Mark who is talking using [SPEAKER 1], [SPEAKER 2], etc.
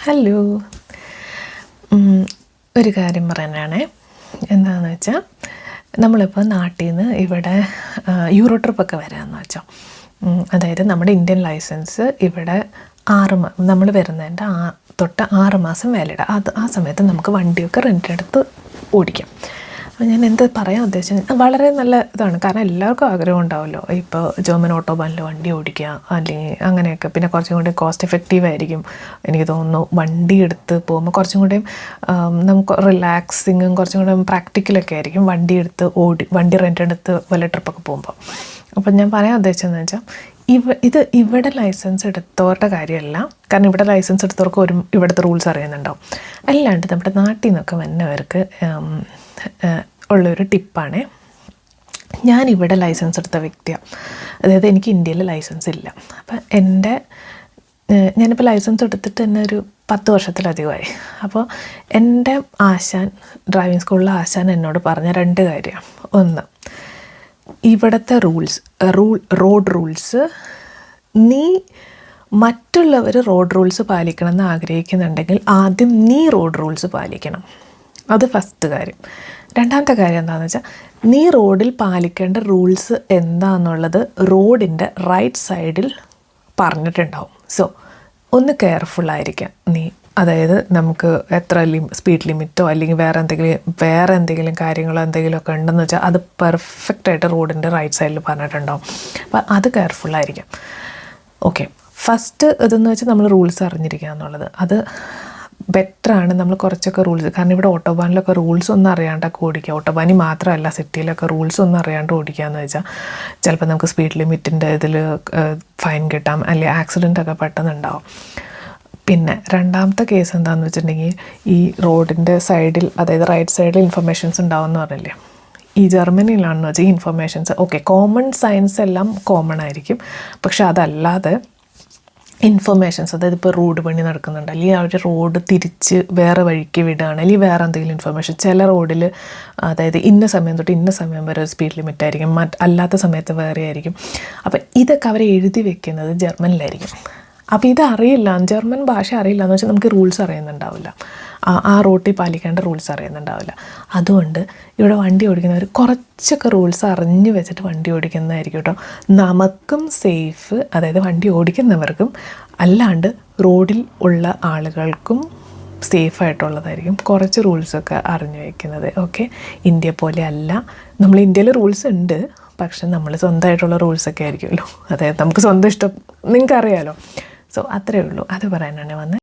[SPEAKER 1] Hello. ഒരു കാര്യം പറയാനാണ്. എന്താണെന്ന് വെച്ചാൽ നമ്മളിപ്പോൾ നാട്ടിൽ നിന്ന് ഇവിടെ യൂറോ ട്രിപ്പൊക്കെ വരാമെന്ന് വെച്ചോ. അതായത് നമ്മുടെ ഇന്ത്യൻ ലൈസൻസ് ഇവിടെ നമ്മൾ വരുന്നതിൻ്റെ തൊട്ട് 6 മാസം വാലിഡ്. ആ സമയത്ത് നമുക്ക് വണ്ടിയൊക്കെ റെൻ്റെടുത്ത് ഓടിക്കാം. അപ്പോൾ ഞാൻ എന്താ പറയാൻ ഉദ്ദേശിച്ചത്, വളരെ നല്ല ഇതാണ്. കാരണം എല്ലാവർക്കും ആഗ്രഹം ഉണ്ടാവുമല്ലോ, ഇപ്പോൾ ജർമ്മൻ ഓട്ടോബാനിൽ വണ്ടി ഓടിക്കുക അല്ലെങ്കിൽ അങ്ങനെയൊക്കെ. പിന്നെ കുറച്ചും കൂടി കോസ്റ്റ് എഫക്റ്റീവ് ആയിരിക്കും എനിക്ക് തോന്നുന്നു. വണ്ടി എടുത്ത് പോകുമ്പോൾ കുറച്ചും കൂടെയും നമുക്ക് റിലാക്സിങ്ങും കുറച്ചും കൂടെ പ്രാക്ടിക്കലൊക്കെ ആയിരിക്കും വണ്ടി റെൻ്റെടുത്ത് വല്ല ട്രിപ്പൊക്കെ പോകുമ്പോൾ. അപ്പം ഞാൻ പറയാൻ ഉദ്ദേശിച്ചതെന്ന് വെച്ചാൽ ഇവിടെ ലൈസൻസ് എടുത്തവരുടെ കാര്യമല്ല. കാരണം ഇവിടെ ലൈസൻസ് എടുത്തവർക്ക് ഇവിടുത്തെ റൂൾസ് അറിയുന്നുണ്ടാവും. അല്ലാണ്ട് നമ്മുടെ നാട്ടിൽ നിന്നൊക്കെ വന്നവർക്ക് ഉള്ളൊരു ടിപ്പാണ്. ഞാനിവിടെ ലൈസൻസ് എടുത്ത വ്യക്തിയാണ്. അതായത് എനിക്ക് ഇന്ത്യയിൽ ലൈസൻസ് ഇല്ല. അപ്പം ഞാനിപ്പോൾ ലൈസൻസ് എടുത്തിട്ട് തന്നെ ഒരു 10 വർഷത്തിലധികമായി. അപ്പോൾ എൻ്റെ ഡ്രൈവിംഗ് സ്കൂളിലെ ആശാൻ എന്നോട് പറഞ്ഞ 2 കാര്യമാണ്. ഒന്ന്, ഇവിടുത്തെ റോഡ് റൂൾസ് നീ മറ്റുള്ളവർ റോഡ് റൂൾസ് പാലിക്കണമെന്ന് ആഗ്രഹിക്കുന്നുണ്ടെങ്കിൽ ആദ്യം നീ റോഡ് റൂൾസ് പാലിക്കണം. അത് ഫസ്റ്റ് കാര്യം. രണ്ടാമത്തെ കാര്യം എന്താണെന്ന് വെച്ചാൽ, നീ റോഡിൽ പാലിക്കേണ്ട റൂൾസ് എന്താണെന്നുള്ളത് റോഡിൻ്റെ റൈറ്റ് സൈഡിൽ പറഞ്ഞിട്ടുണ്ടാവും. സോ ഒന്ന് കെയർഫുള്ളായിരിക്കാം നീ. അതായത് നമുക്ക് എത്ര സ്പീഡ് ലിമിറ്റോ അല്ലെങ്കിൽ വേറെ എന്തെങ്കിലും കാര്യങ്ങളോ എന്തെങ്കിലുമൊക്കെ ഉണ്ടെന്ന് വെച്ചാൽ അത് പെർഫെക്റ്റായിട്ട് റോഡിൻ്റെ റൈറ്റ് സൈഡിൽ പറഞ്ഞിട്ടുണ്ടാവും. അപ്പോൾ അത് കെയർഫുള്ളായിരിക്കാം. ഓക്കെ, ഫസ്റ്റ് ഇതെന്ന് വെച്ചാൽ നമ്മൾ റൂൾസ് അറിഞ്ഞിരിക്കുക എന്നുള്ളത് അത് ബെറ്ററാണ്. നമ്മൾ കുറച്ചൊക്കെ റൂൾസ്, കാരണം ഇവിടെ ഓട്ടോബാനിലൊക്കെ റൂൾസ് ഒന്നും അറിയാണ്ടൊക്കെ ഓടിക്കുക. ഓട്ടോബാനിൽ മാത്രമല്ല, സിറ്റിയിലൊക്കെ റൂൾസ് ഒന്നും അറിയാണ്ട് ഓടിക്കുകയെന്ന് വെച്ചാൽ ചിലപ്പോൾ നമുക്ക് സ്പീഡ് ലിമിറ്റിൻ്റെ ഇതിൽ ഫൈൻ കിട്ടാം, അല്ലെങ്കിൽ ആക്സിഡൻ്റൊക്കെ പെട്ടെന്നുണ്ടാവും. പിന്നെ രണ്ടാമത്തെ കേസ് എന്താണെന്ന് വെച്ചിട്ടുണ്ടെങ്കിൽ, ഈ റോഡിൻ്റെ സൈഡിൽ, അതായത് റൈറ്റ് സൈഡിൽ ഇൻഫർമേഷൻസ് ഉണ്ടാവുമെന്ന് പറഞ്ഞില്ലേ. ഈ ജർമ്മനിയിലാണെന്ന് വെച്ചാൽ ഈ ഇൻഫർമേഷൻസ് കോമൺ സയൻസ് എല്ലാം കോമൺ ആയിരിക്കും. പക്ഷെ അതല്ലാതെ ഇൻഫർമേഷൻസ്, അതായത് ഇപ്പോൾ റോഡ് പണി നടക്കുന്നുണ്ട്, അല്ലെങ്കിൽ അവർ റോഡ് തിരിച്ച് വേറെ വഴിക്ക് വിടുകയാണ്, അല്ലെങ്കിൽ വേറെ എന്തെങ്കിലും ഇൻഫർമേഷൻ. ചില റോഡിൽ അതായത് ഇന്ന സമയം തൊട്ട് ഇന്ന സമയം വരെ സ്പീഡ് ലിമിറ്റ് ആയിരിക്കും, അല്ലാത്ത സമയത്ത് വേറെ ആയിരിക്കും. അപ്പം ഇതൊക്കെ അവർ എഴുതി വെക്കുന്നത് ജർമ്മനിലായിരിക്കും. അപ്പോൾ ഇതറിയില്ല, ജർമ്മൻ ഭാഷ അറിയില്ല എന്ന് വെച്ചാൽ നമുക്ക് റൂൾസ് അറിയുന്നുണ്ടാവില്ല, ആ റോട്ടിൽ പാലിക്കേണ്ട റൂൾസ് അറിയുന്നുണ്ടാവില്ല. അതുകൊണ്ട് ഇവിടെ വണ്ടി ഓടിക്കുന്നവർ കുറച്ചൊക്കെ റൂൾസ് അറിഞ്ഞു വെച്ചിട്ട് വണ്ടി ഓടിക്കുന്നതായിരിക്കും കേട്ടോ നമുക്കും സേഫ്. അതായത് വണ്ടി ഓടിക്കുന്നവർക്കും അല്ലാണ്ട് റോഡിൽ ഉള്ള ആളുകൾക്കും സേഫായിട്ടുള്ളതായിരിക്കും കുറച്ച് റൂൾസൊക്കെ അറിഞ്ഞു വയ്ക്കുന്നത്. ഓക്കെ, ഇന്ത്യ പോലെ അല്ല. നമ്മൾ ഇന്ത്യയിൽ റൂൾസ് ഉണ്ട്, പക്ഷെ നമ്മൾ സ്വന്തമായിട്ടുള്ള റൂൾസൊക്കെ ആയിരിക്കുമല്ലോ. അതായത് നമുക്ക് സ്വന്തം ഇഷ്ടം നിങ്ങൾക്കറിയാമല്ലോ. സോ അത്രയേ ഉള്ളൂ, അത് പറയാനാണ് വന്നത്.